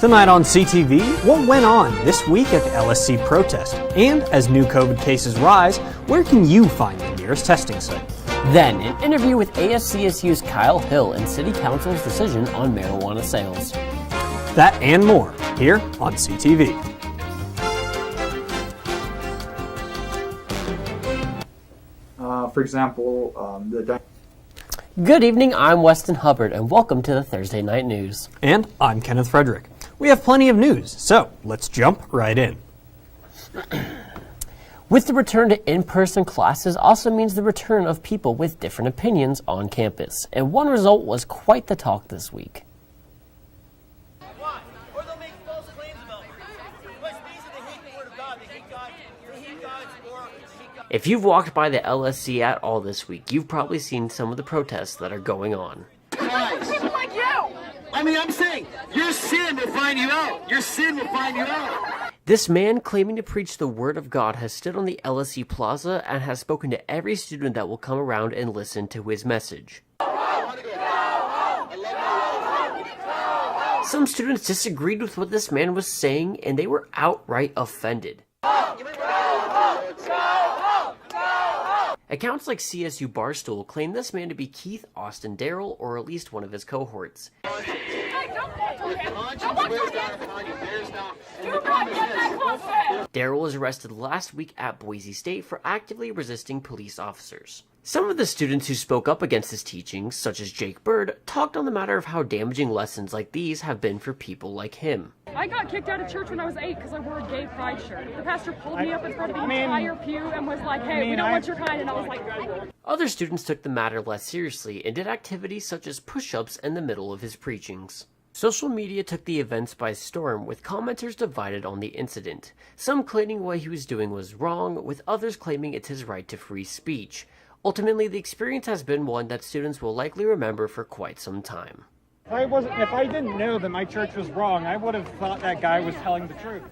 Tonight on CTV, what went on this week at the LSC protest? And as new COVID cases rise, where can you find the nearest testing site? Then, an interview with ASCSU's Kyle Hill and City Council's decision on marijuana sales. That and more, here on CTV. For example, Good evening, I'm Weston Hubbard, and welcome to the Thursday Night News. And I'm Kenneth Frederick. We have plenty of news, so let's jump right in. With the return to in-person classes also means the return of people with different opinions on campus, and one result was quite the talk this week. If you've walked by the LSC at all this week, you've probably seen some of the protests that are going on. Guys, people like you! I mean, I'm saying, your sin will find you out. Your sin will find you out. This man claiming to preach the word of God has stood on the LSC Plaza and has spoken to every student that will come around and listen to his message. Some students disagreed with what this man was saying, and they were outright offended. Accounts like CSU Barstool claim this man to be Keith Austin Darrell, or at least one of his cohorts. Darrell was arrested last week at Boise State for actively resisting police officers. Some of the students who spoke up against his teachings, such as Jake Bird, talked on the matter of how damaging lessons like these have been for people like him. I got kicked out of church when I was 8 because I wore a gay pride shirt. The pastor pulled me up in front of the entire pew and was like, hey, we don't want your kind, and I was like... Other students took the matter less seriously and did activities such as push-ups in the middle of his preachings. Social media took the events by storm, with commenters divided on the incident. Some claiming what he was doing was wrong, with others claiming it's his right to free speech. Ultimately, the experience has been one that students will likely remember for quite some time. If I didn't know that my church was wrong, I would have thought that guy was telling the truth.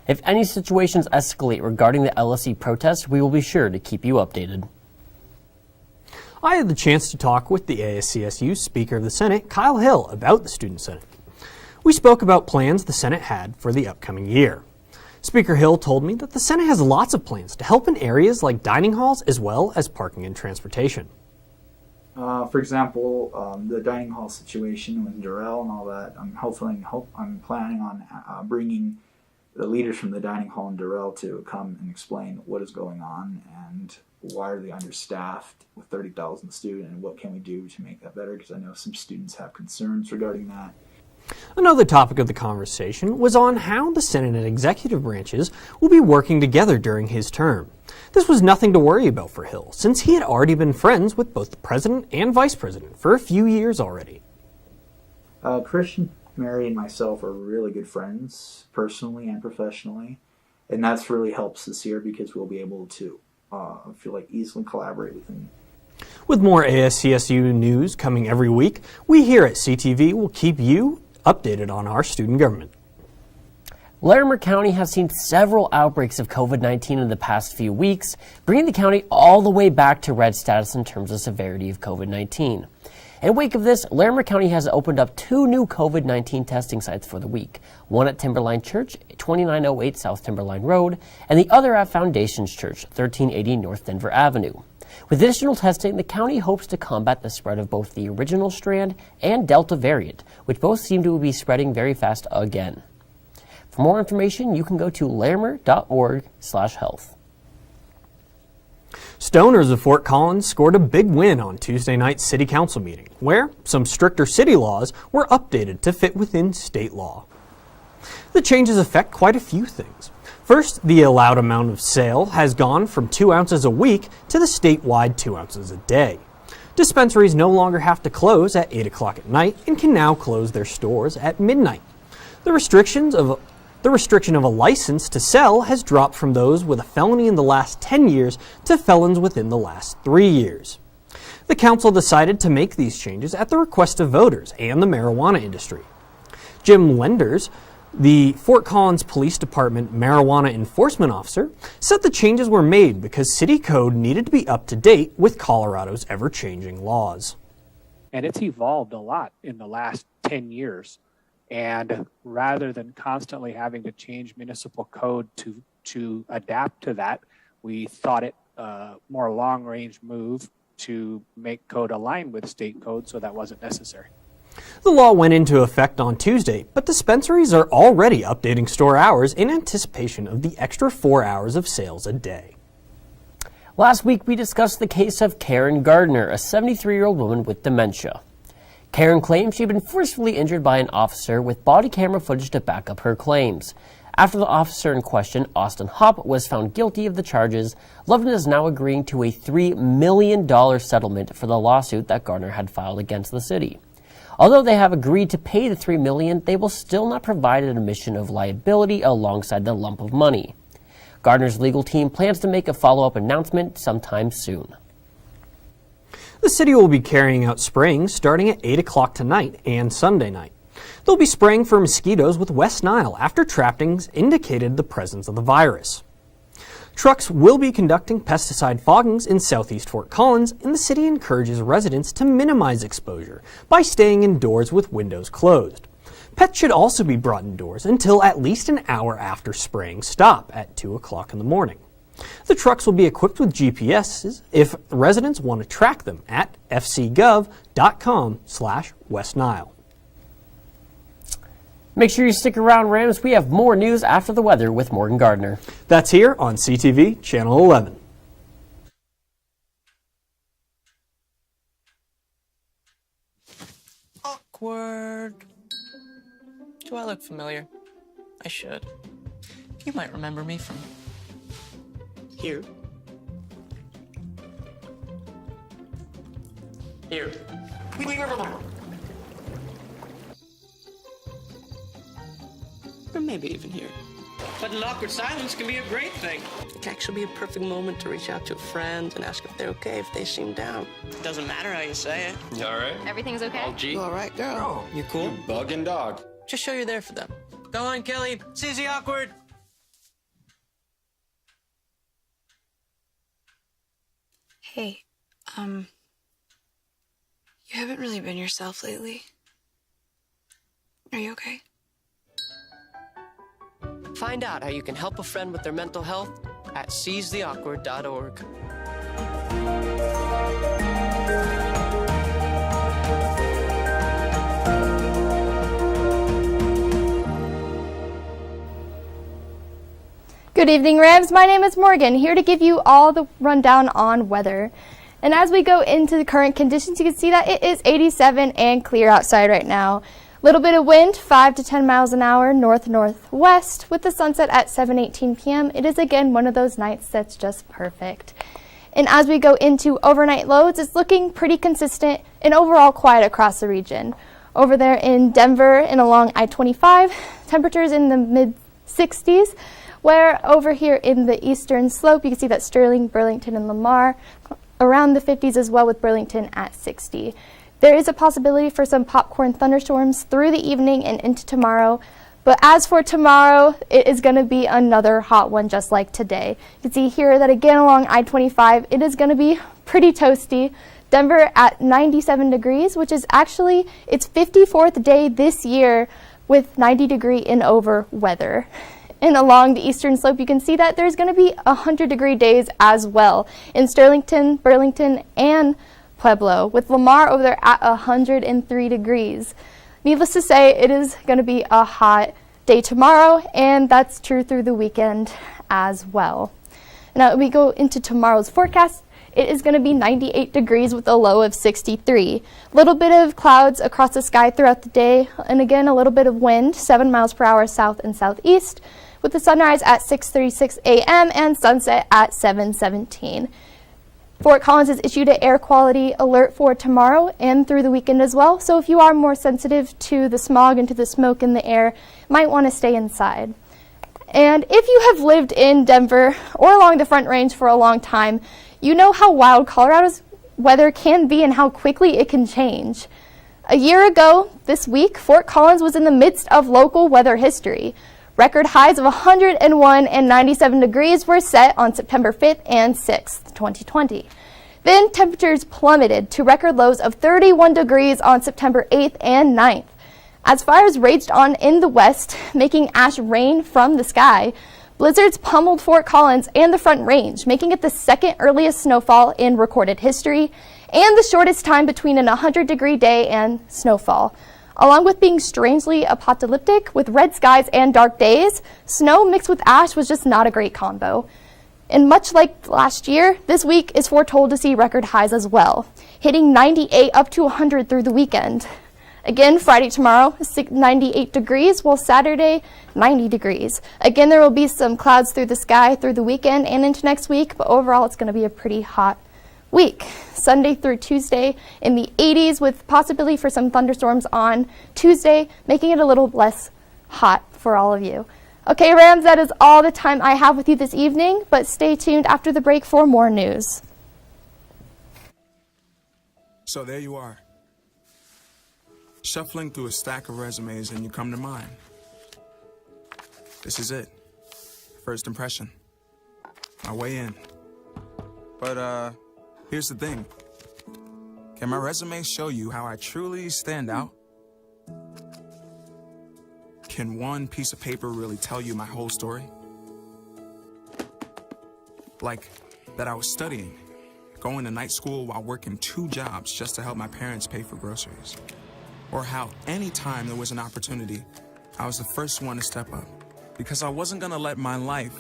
If any situations escalate regarding the LSC protest, we will be sure to keep you updated. I had the chance to talk with the ASCSU Speaker of the Senate, Kyle Hill, about the Student Senate. We spoke about plans the Senate had for the upcoming year. Speaker Hill told me that the Senate has lots of plans to help in areas like dining halls as well as parking and transportation. For example, the dining hall situation with Darrell and all that, I'm planning on bringing the leaders from the dining hall and Darrell to come and explain what is going on and why are they understaffed with 30,000 students and what can we do to make that better, because I know some students have concerns regarding that. Another topic of the conversation was on how the Senate and executive branches will be working together during his term. This was nothing to worry about for Hill, since he had already been friends with both the president and vice president for a few years already. Christian, Mary, and myself are really good friends, personally and professionally, and that's really helps this year because we'll be able to easily collaborate with him. With more ASCSU news coming every week, we here at CTV will keep you updated on our student government. Larimer County has seen several outbreaks of COVID-19 in the past few weeks, bringing the county all the way back to red status in terms of severity of COVID-19. In wake of this, Larimer County has opened up 2 new COVID-19 testing sites for the week, one at Timberline Church, 2908 South Timberline Road, and the other at Foundations Church, 1380 North Denver Avenue. With additional testing, the county hopes to combat the spread of both the original strand and Delta variant, which both seem to be spreading very fast again. For more information, you can go to larimer.org/health. Stoners of Fort Collins scored a big win on Tuesday night's City Council meeting, where some stricter city laws were updated to fit within state law. The changes affect quite a few things. First, the allowed amount of sale has gone from 2 ounces a week to the statewide 2 ounces a day. Dispensaries no longer have to close at 8 o'clock at night and can now close their stores at midnight. The restriction of a license to sell has dropped from those with a felony in the last 10 years to felons within the last 3 years. The council decided to make these changes at the request of voters and the marijuana industry. Jim Lenders, the Fort Collins Police Department marijuana enforcement officer, said the changes were made because city code needed to be up to date with Colorado's ever-changing laws. And it's evolved a lot in the last 10 years. And rather than constantly having to change municipal code to adapt to that, we thought it a more long-range move to make code align with state code, so that wasn't necessary. The law went into effect on Tuesday, but dispensaries are already updating store hours in anticipation of the extra 4 hours of sales a day. Last week, we discussed the case of Karen Gardner, a 73-year-old woman with dementia. Karen claims she'd been forcefully injured by an officer with body camera footage to back up her claims. After the officer in question, Austin Hopp, was found guilty of the charges, Loveland is now agreeing to a $3 million settlement for the lawsuit that Gardner had filed against the city. Although they have agreed to pay the $3 million, they will still not provide an admission of liability alongside the lump of money. Gardner's legal team plans to make a follow-up announcement sometime soon. The city will be carrying out spraying starting at 8 o'clock tonight and Sunday night. They'll be spraying for mosquitoes with West Nile after trappings indicated the presence of the virus. Trucks will be conducting pesticide foggings in southeast Fort Collins, and the city encourages residents to minimize exposure by staying indoors with windows closed. Pets should also be brought indoors until at least an hour after spraying stop at 2 o'clock in the morning. The trucks will be equipped with GPSs if residents want to track them at fcgov.com/West Nile. Make sure you stick around, Rams. We have more news after the weather with Morgan Gardner. That's here on CTV Channel 11. Awkward. Do I look familiar? I should. You might remember me from here. Here. Or maybe even here. But an awkward silence can be a great thing. It can actually be a perfect moment to reach out to a friend and ask if they're okay if they seem down. Doesn't matter how you say it. You all right? Everything's okay? All G? You all right, girl? You cool? You bugging dog. Just show you're there for them. Go on, Kelly. Seize the awkward. Hey, you haven't really been yourself lately. Are you okay? Find out how you can help a friend with their mental health at seizetheawkward.org. Good evening, Rams. My name is Morgan, here to give you all the rundown on weather. And as we go into the current conditions, you can see that it is 87 and clear outside right now. Little bit of wind, 5 to 10 miles an hour, north-northwest, with the sunset at 7:18 p.m. It is again one of those nights that's just perfect. And as we go into overnight loads, it's looking pretty consistent and overall quiet across the region. Over there in Denver and along I-25, temperatures in the mid-60s, where over here in the eastern slope, you can see that Sterling, Burlington, and Lamar around the 50s as well, with Burlington at 60. There is a possibility for some popcorn thunderstorms through the evening and into tomorrow. But as for tomorrow, it is going to be another hot one just like today. You can see here that again along I-25, it is going to be pretty toasty. Denver at 97 degrees, which is actually its 54th day this year with 90 degree and over weather. And along the eastern slope, you can see that there's going to be 100-degree days as well in Sterlington, Burlington, and Pueblo, with Lamar over there at 103 degrees. Needless to say, it is going to be a hot day tomorrow, and that's true through the weekend as well. Now, we go into tomorrow's forecast. It is going to be 98 degrees with a low of 63. A little bit of clouds across the sky throughout the day, and again, a little bit of wind, 7 miles per hour south and southeast, with the sunrise at 6:36 a.m. and sunset at 7:17. Fort Collins has issued an air quality alert for tomorrow and through the weekend as well. So if you are more sensitive to the smog and to the smoke in the air, you might want to stay inside. And if you have lived in Denver or along the Front Range for a long time, you know how wild Colorado's weather can be and how quickly it can change. A year ago this week, Fort Collins was in the midst of local weather history. Record highs of 101 and 97 degrees were set on September 5th and 6th, 2020. Then temperatures plummeted to record lows of 31 degrees on September 8th and 9th. As fires raged on in the west, making ash rain from the sky, blizzards pummeled Fort Collins and the Front Range, making it the second earliest snowfall in recorded history and the shortest time between an 100-degree day and snowfall. Along with being strangely apocalyptic with red skies and dark days, snow mixed with ash was just not a great combo. And much like last year, this week is foretold to see record highs as well, hitting 98 up to 100 through the weekend. Again, Friday tomorrow, 98 degrees, while Saturday, 90 degrees. Again, there will be some clouds through the sky through the weekend and into next week, but overall it's going to be a pretty hot week. Sunday through Tuesday in the 80s with possibility for some thunderstorms on Tuesday, making it a little less hot for all of you. Okay, Rams, that is all the time I have with you this evening, but stay tuned after the break for more news. So there you are, shuffling through a stack of resumes and you come to mine. This is it. First impression. My way in. But, here's the thing. Can my resume show you how I truly stand out? Can one piece of paper really tell you my whole story? Like that I was studying, going to night school while working 2 jobs just to help my parents pay for groceries. Or how anytime there was an opportunity, I was the first one to step up. Because I wasn't gonna let my life,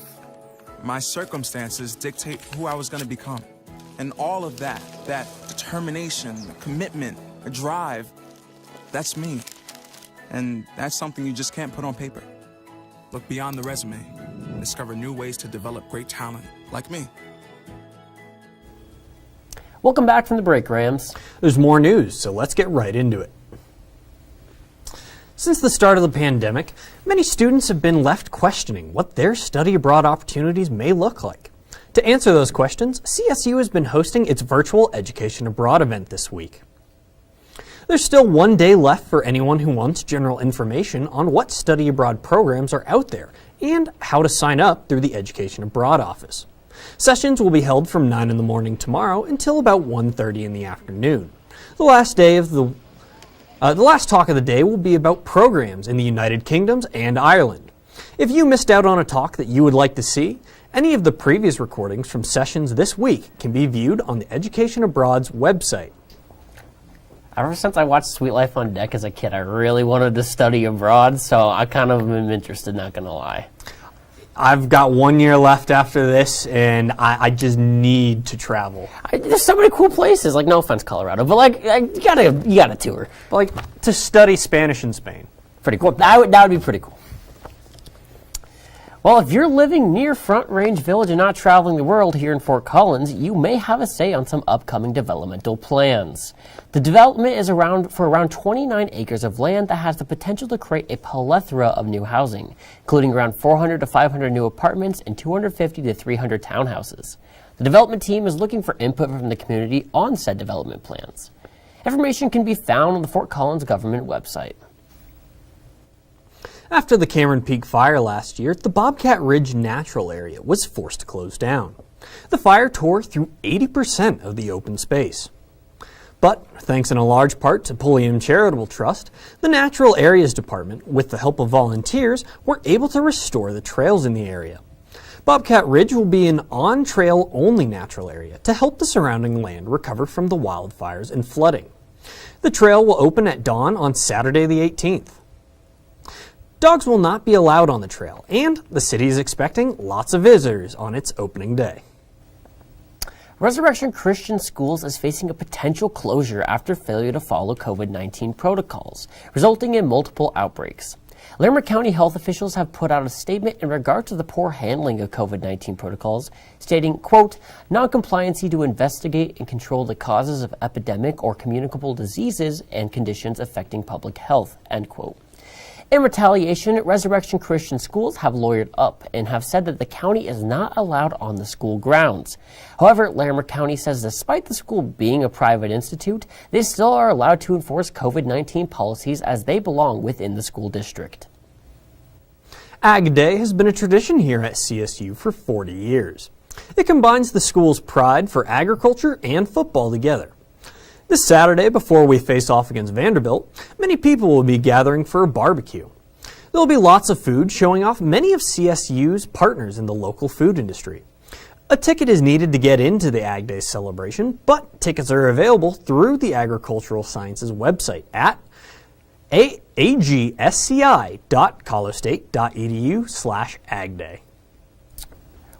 my circumstances dictate who I was gonna become. And all of that determination, the commitment, the drive, that's me. And that's something you just can't put on paper. Look beyond the resume and discover new ways to develop great talent, like me. Welcome back from the break, Rams. There's more news, so let's get right into it. Since the start of the pandemic, many students have been left questioning what their study abroad opportunities may look like. To answer those questions, CSU has been hosting its virtual Education Abroad event this week. There's still 1 day left for anyone who wants general information on what study abroad programs are out there and how to sign up through the Education Abroad office. Sessions will be held from 9 in the morning tomorrow until about 1:30 in the afternoon. The last talk of the day will be about programs in the United Kingdoms and Ireland. If you missed out on a talk that you would like to see, any of the previous recordings from sessions this week can be viewed on the Education Abroad's website. Ever since I watched Sweet Life on Deck as a kid, I really wanted to study abroad, so I kind of am interested, not going to lie. I've got 1 year left after this, and I just need to travel. There's so many cool places, like, no offense, Colorado, but, like, you gotta tour. Like, to study Spanish in Spain. Pretty cool. That would be pretty cool. Well, if you're living near Front Range Village and not traveling the world here in Fort Collins, you may have a say on some upcoming developmental plans. The development is for around 29 acres of land that has the potential to create a plethora of new housing, including around 400 to 500 new apartments and 250 to 300 townhouses. The development team is looking for input from the community on said development plans. Information can be found on the Fort Collins government website. After the Cameron Peak fire last year, the Bobcat Ridge Natural Area was forced to close down. The fire tore through 80% of the open space. But, thanks in a large part to Pulliam Charitable Trust, the Natural Areas Department, with the help of volunteers, were able to restore the trails in the area. Bobcat Ridge will be an on-trail only natural area to help the surrounding land recover from the wildfires and flooding. The trail will open at dawn on Saturday the 18th. Dogs will not be allowed on the trail, and the city is expecting lots of visitors on its opening day. Resurrection Christian Schools is facing a potential closure after failure to follow COVID-19 protocols, resulting in multiple outbreaks. Larimer County health officials have put out a statement in regard to the poor handling of COVID-19 protocols, stating, quote, "Non-compliancy to investigate and control the causes of epidemic or communicable diseases and conditions affecting public health," end quote. In retaliation, Resurrection Christian Schools have lawyered up and have said that the county is not allowed on the school grounds. However, Larimer County says despite the school being a private institute, they still are allowed to enforce COVID-19 policies as they belong within the school district. Ag Day has been a tradition here at CSU for 40 years. It combines the school's pride for agriculture and football together. This Saturday, before we face off against Vanderbilt, many people will be gathering for a barbecue. There will be lots of food showing off many of CSU's partners in the local food industry. A ticket is needed to get into the Ag Day celebration, but tickets are available through the Agricultural Sciences website at agsci.colostate.edu/agday.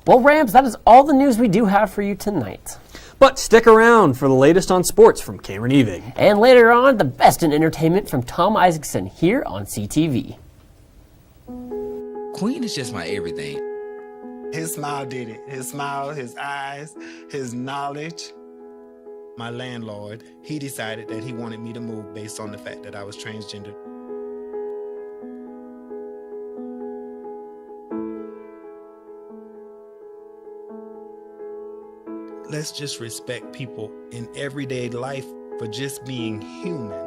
Well, Rams, that is all the news we do have for you tonight. But stick around for the latest on sports from Cameron Evig. And later on, the best in entertainment from Tom Isaacson here on CTV. Queen is just my everything. His smile did it. His smile, his eyes, his knowledge. My landlord, he decided that he wanted me to move based on the fact that I was transgender. Let's just respect people in everyday life for just being human.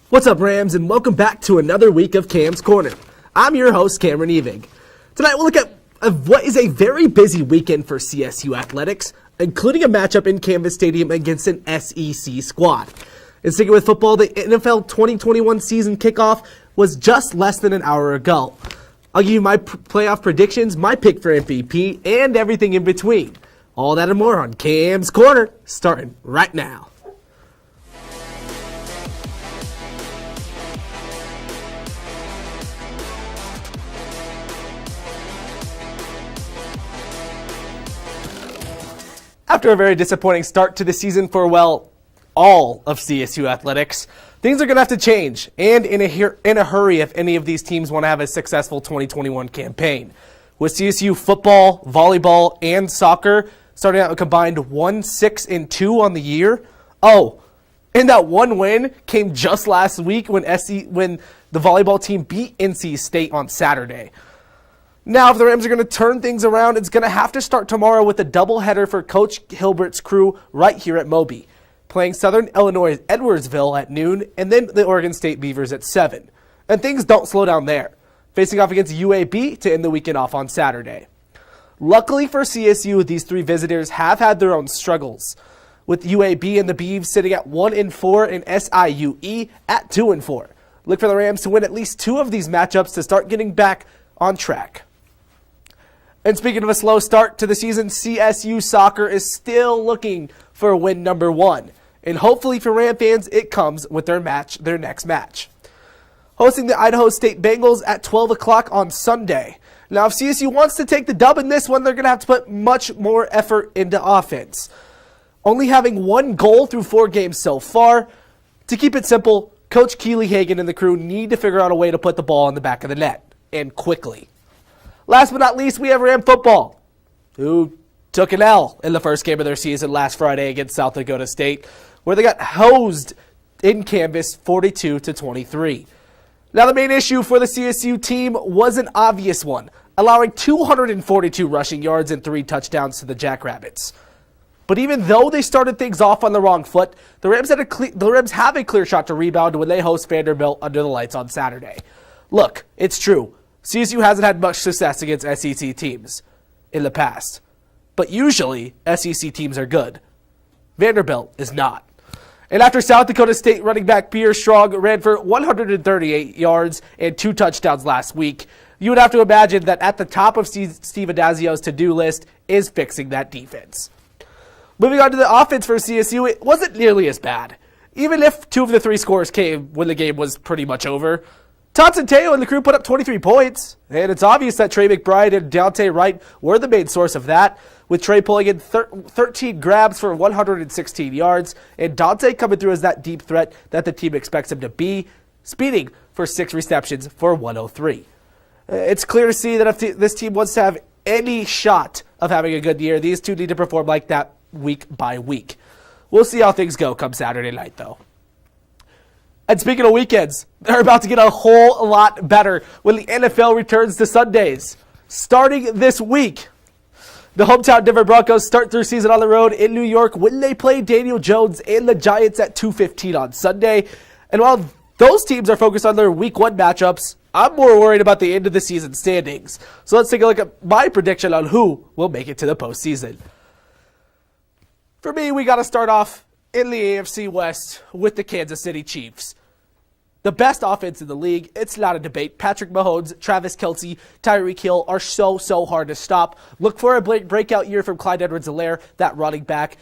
What's up, Rams, and welcome back to another week of Cam's Corner. I'm your host, Cameron Evig. Tonight we'll look at what is a very busy weekend for CSU athletics, including a matchup in Canvas Stadium against an SEC squad. And sticking with football, the NFL 2021 season kickoff was just less than an hour ago. I'll give you my playoff predictions, my pick for MVP, and everything in between. All that and more on Cam's Corner, starting right now. After a very disappointing start to the season for, well, all of CSU athletics, things are going to have to change, and in a hurry if any of these teams want to have a successful 2021 campaign. With CSU football, volleyball, and soccer starting out a combined 1-6-2 on the year. Oh, and that one win came just last week when the volleyball team beat NC State on Saturday. Now, if the Rams are going to turn things around, it's going to have to start tomorrow with a doubleheader for Coach Hilbert's crew right here at Moby, playing Southern Illinois' Edwardsville at noon, and then the Oregon State Beavers at 7. And things don't slow down there, facing off against UAB to end the weekend off on Saturday. Luckily for CSU, these three visitors have had their own struggles, with UAB and the Beavs sitting at 1-4 and SIUE at 2-4. Look for the Rams to win at least two of these matchups to start getting back on track. And speaking of a slow start to the season, CSU soccer is still looking for win number 1. And hopefully for Ram fans, it comes with their next match. Hosting the Idaho State Bengals at 12 o'clock on Sunday. Now, if CSU wants to take the dub in this one, they're going to have to put much more effort into offense. Only having one goal through 4 games so far. To keep it simple, Coach Keely Hagan and the crew need to figure out a way to put the ball in the back of the net, and quickly. Last but not least, we have Ram football, who took an L in the first game of their season last Friday against South Dakota State, where they got hosed in Canvas 42-23. Now, the main issue for the CSU team was an obvious one, allowing 242 rushing yards and 3 touchdowns to the Jackrabbits. But even though they started things off on the wrong foot, the Rams have a clear shot to rebound when they host Vanderbilt under the lights on Saturday. Look, it's true. CSU hasn't had much success against SEC teams in the past. But usually, SEC teams are good. Vanderbilt is not. And after South Dakota State running back Pierre Strong ran for 138 yards and 2 touchdowns last week, you would have to imagine that at the top of Steve Adazio's to-do list is fixing that defense. Moving on to the offense for CSU, it wasn't nearly as bad. Even if 2 of the 3 scores came when the game was pretty much over. Tots and Teo and the crew put up 23 points, and it's obvious that Trey McBride and Deontay Wright were the main source of that, with Trey pulling in 13 grabs for 116 yards, and Dante coming through as that deep threat that the team expects him to be, speeding for 6 receptions for 103. It's clear to see that if this team wants to have any shot of having a good year, these two need to perform like that week by week. We'll see how things go come Saturday night, though. And speaking of weekends, they're about to get a whole lot better when the NFL returns to Sundays. Starting this week, the hometown Denver Broncos start their season on the road in New York when they play Daniel Jones and the Giants at 2:15 on Sunday. And while those teams are focused on their Week 1 matchups, I'm more worried about the end of the season standings. So let's take a look at my prediction on who will make it to the postseason. For me, we got to start off in the AFC West with the Kansas City Chiefs. The best offense in the league, it's not a debate. Patrick Mahomes, Travis Kelce, Tyreek Hill are so hard to stop. Look for a breakout year from Clyde Edwards-Helaire, that running back.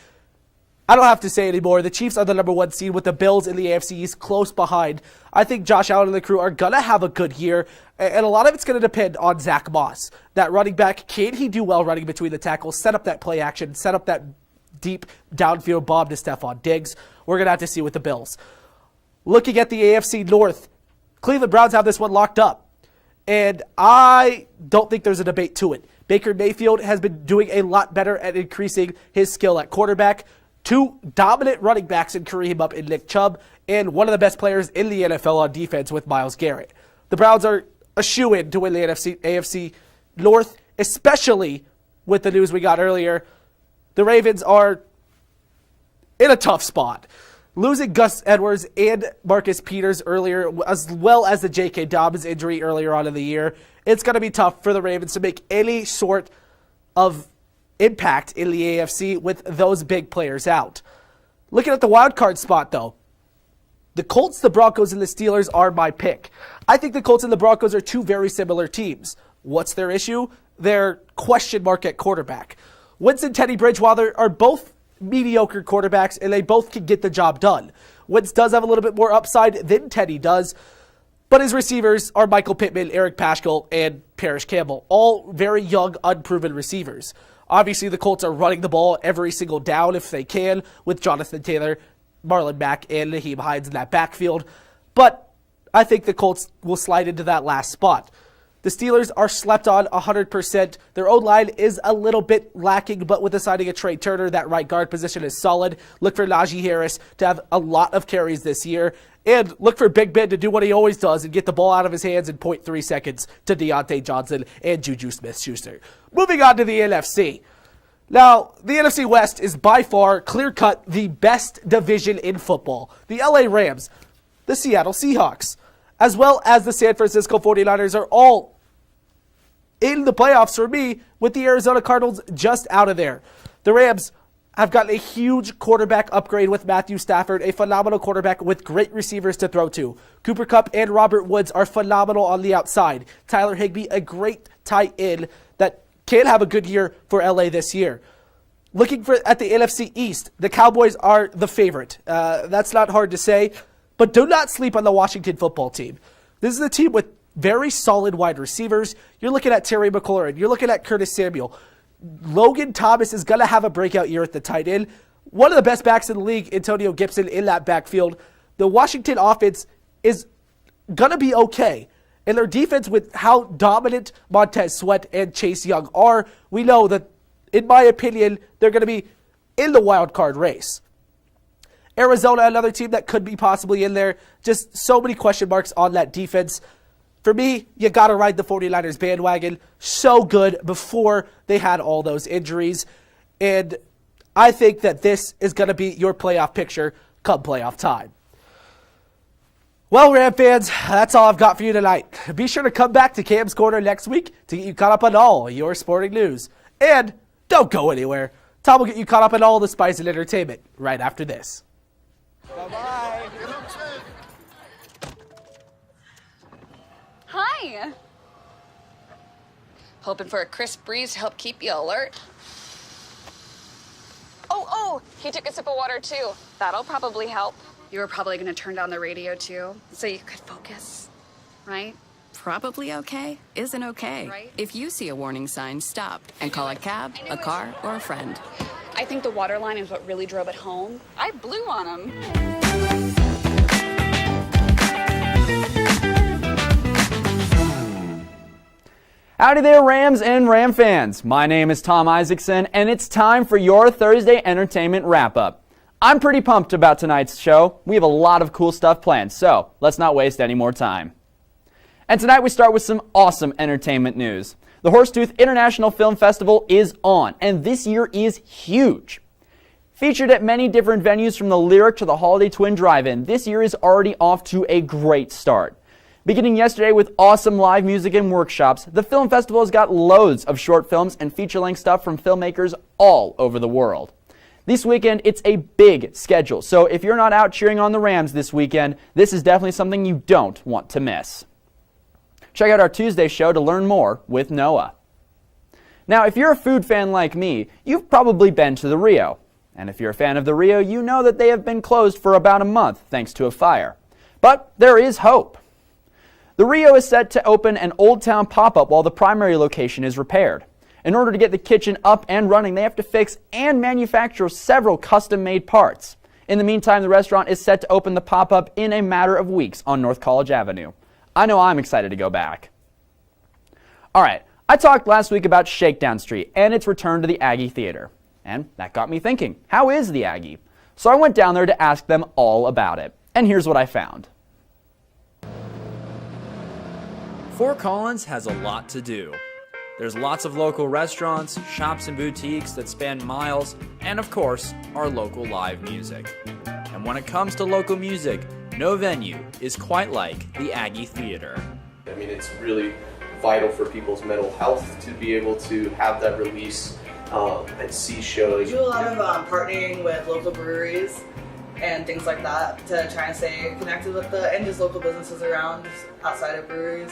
I don't have to say anymore. The Chiefs are the number 1 seed with the Bills in the AFC East close behind. I think Josh Allen and the crew are going to have a good year, and a lot of it's going to depend on Zach Moss. That running back, can he do well running between the tackles, set up that play action, set up that deep downfield bomb to Stephon Diggs? We're going to have to see with the Bills. Looking at the AFC North, Cleveland Browns have this one locked up, and I don't think there's a debate to it. Baker Mayfield has been doing a lot better at increasing his skill at quarterback. 2 dominant running backs in Kareem Hunt and Nick Chubb, and one of the best players in the NFL on defense with Myles Garrett. The Browns are a shoo-in to win the AFC North, especially with the news we got earlier. The Ravens are in a tough spot. Losing Gus Edwards and Marcus Peters earlier, as well as the J.K. Dobbins injury earlier on in the year, it's going to be tough for the Ravens to make any sort of impact in the AFC with those big players out. Looking at the wild card spot, though, the Colts, the Broncos, and the Steelers are my pick. I think the Colts and the Broncos are 2 very similar teams. What's their issue? Their question mark at quarterback. Wentz and Teddy Bridgewater are both mediocre quarterbacks, and they both can get the job done. Wentz does have a little bit more upside than Teddy does, but his receivers are Michael Pittman, Eric Paschal, and Parrish Campbell, all very young, unproven receivers. Obviously, the Colts are running the ball every single down if they can, with Jonathan Taylor, Marlon Mack, and Naheem Hines in that backfield, but I think the Colts will slide into that last spot. The Steelers are slept on 100%. Their O-line is a little bit lacking, but with the signing of Trey Turner, that right guard position is solid. Look for Najee Harris to have a lot of carries this year. And look for Big Ben to do what he always does and get the ball out of his hands in 0.3 seconds to Deontay Johnson and Juju Smith-Schuster. Moving on to the NFC. Now, the NFC West is by far, clear-cut, the best division in football. The LA Rams, the Seattle Seahawks, as well as the San Francisco 49ers are all in the playoffs for me, with the Arizona Cardinals just out of there. The Rams have gotten a huge quarterback upgrade with Matthew Stafford, a phenomenal quarterback with great receivers to throw to. Cooper Kupp and Robert Woods are phenomenal on the outside. Tyler Higbee, a great tight end that can have a good year for LA this year. Looking at the NFC East, the Cowboys are the favorite. That's not hard to say, but do not sleep on the Washington football team. This is a team with very solid wide receivers. You're looking at Terry McLaurin. You're looking at Curtis Samuel. Logan Thomas is going to have a breakout year at the tight end. One of the best backs in the league, Antonio Gibson, in that backfield. The Washington offense is going to be okay. And their defense, with how dominant Montez Sweat and Chase Young are, we know that, in my opinion, they're going to be in the wild card race. Arizona, another team that could be possibly in there. Just so many question marks on that defense. For me, you got to ride the 49ers bandwagon. So good before they had all those injuries. And I think that this is going to be your playoff picture come playoff time. Well, Ram fans, that's all I've got for you tonight. Be sure to come back to Cam's Corner next week to get you caught up on all your sporting news. And don't go anywhere. Tom will get you caught up on all the spice and entertainment right after this. Bye-bye. Hi. Hoping for a crisp breeze to help keep you alert. Oh, he took a sip of water too. That'll probably help. You were probably going to turn down the radio too, so you could focus, right? Probably okay isn't okay. Right? If you see a warning sign, stop and call a cab, a car, or a friend. I think the water line is what really drove it home. I blew on him. Howdy there, Rams and Ram fans. My name is Tom Isaacson, and it's time for your Thursday entertainment wrap-up. I'm pretty pumped about tonight's show. We have a lot of cool stuff planned, so let's not waste any more time. And tonight we start with some awesome entertainment news. The Horsetooth International Film Festival is on, and this year is huge. Featured at many different venues from the Lyric to the Holiday Twin Drive-In, this year is already off to a great start. Beginning yesterday with awesome live music and workshops, the film festival has got loads of short films and feature-length stuff from filmmakers all over the world. This weekend, it's a big schedule, so if you're not out cheering on the Rams this weekend, this is definitely something you don't want to miss. Check out our Tuesday show to learn more with Noah. Now, if you're a food fan like me, you've probably been to the Rio. And if you're a fan of the Rio, you know that they have been closed for about a month thanks to a fire. But there is hope. The Rio is set to open an Old Town pop-up while the primary location is repaired. In order to get the kitchen up and running, they have to fix and manufacture several custom-made parts. In the meantime, the restaurant is set to open the pop-up in a matter of weeks on North College Avenue. I know I'm excited to go back. All right, I talked last week about Shakedown Street and its return to the Aggie Theater. And that got me thinking, how is the Aggie? So I went down there to ask them all about it. And here's what I found. Fort Collins has a lot to do. There's lots of local restaurants, shops and boutiques that span miles, and of course, our local live music. And when it comes to local music, no venue is quite like the Aggie Theater. I mean, it's really vital for people's mental health to be able to have that release and see shows. We do a lot of partnering with local breweries and things like that to try and stay connected with and just local businesses around outside of breweries.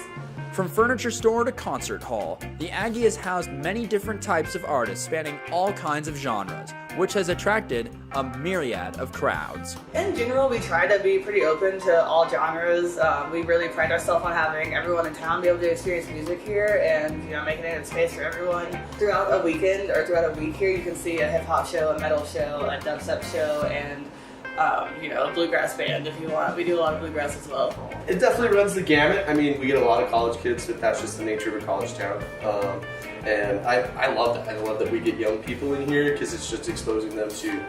From furniture store to concert hall, the Aggie has housed many different types of artists spanning all kinds of genres, which has attracted a myriad of crowds. In general, we try to be pretty open to all genres. We really pride ourselves on having everyone in town be able to experience music here and making it a space for everyone. Throughout a weekend or throughout a week here, you can see a hip-hop show, a metal show, a dubstep show, and a bluegrass band if you want. We do a lot of bluegrass as well. It definitely runs the gamut. I mean, we get a lot of college kids, but that's just the nature of a college town. And I love that. I love that we get young people in here because it's just exposing them to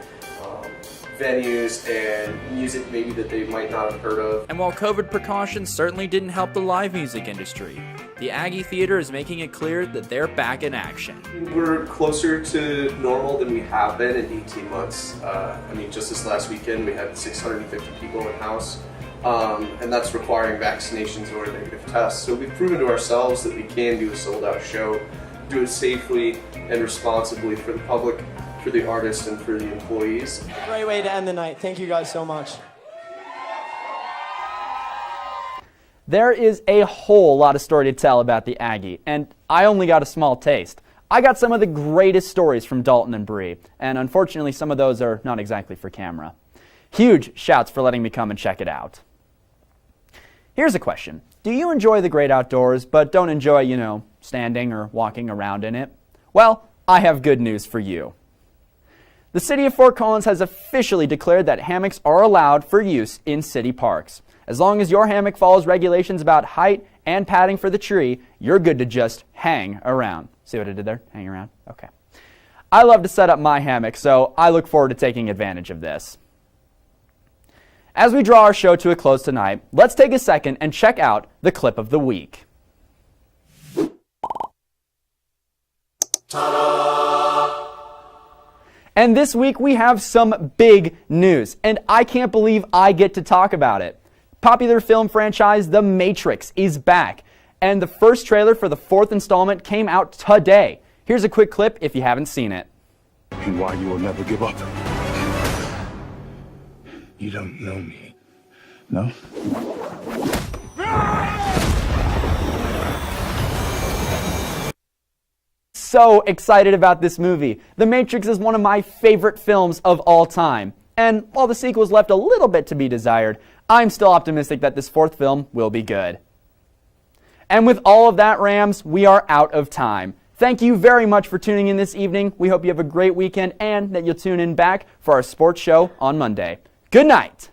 venues and music maybe that they might not have heard of. And while COVID precautions certainly didn't help the live music industry, the Aggie Theater is making it clear that they're back in action. We're closer to normal than we have been in 18 months. I mean, just this last weekend we had 650 people in-house, and that's requiring vaccinations or negative tests. So we've proven to ourselves that we can do a sold-out show, do it safely and responsibly for the public, for the artists, and for the employees. Great way to end the night. Thank you guys so much. There is a whole lot of story to tell about the Aggie, and I only got a small taste. I got some of the greatest stories from Dalton and Bree, and unfortunately some of those are not exactly for camera. Huge shouts for letting me come and check it out. Here's a question. Do you enjoy the great outdoors, but don't enjoy, standing or walking around in it? Well, I have good news for you. The city of Fort Collins has officially declared that hammocks are allowed for use in city parks. As long as your hammock follows regulations about height and padding for the tree, you're good to just hang around. See what I did there? Hang around? Okay. I love to set up my hammock, so I look forward to taking advantage of this. As we draw our show to a close tonight, let's take a second and check out the clip of the week. Ta-da! And this week we have some big news, and I can't believe I get to talk about it. Popular film franchise The Matrix is back, and the first trailer for the 4th installment came out today. Here's a quick clip if you haven't seen it. And why you will never give up. You don't know me, no? So excited about this movie. The Matrix is one of my favorite films of all time. And while the sequels left a little bit to be desired, I'm still optimistic that this 4th film will be good. And with all of that, Rams, we are out of time. Thank you very much for tuning in this evening. We hope you have a great weekend and that you'll tune in back for our sports show on Monday. Good night.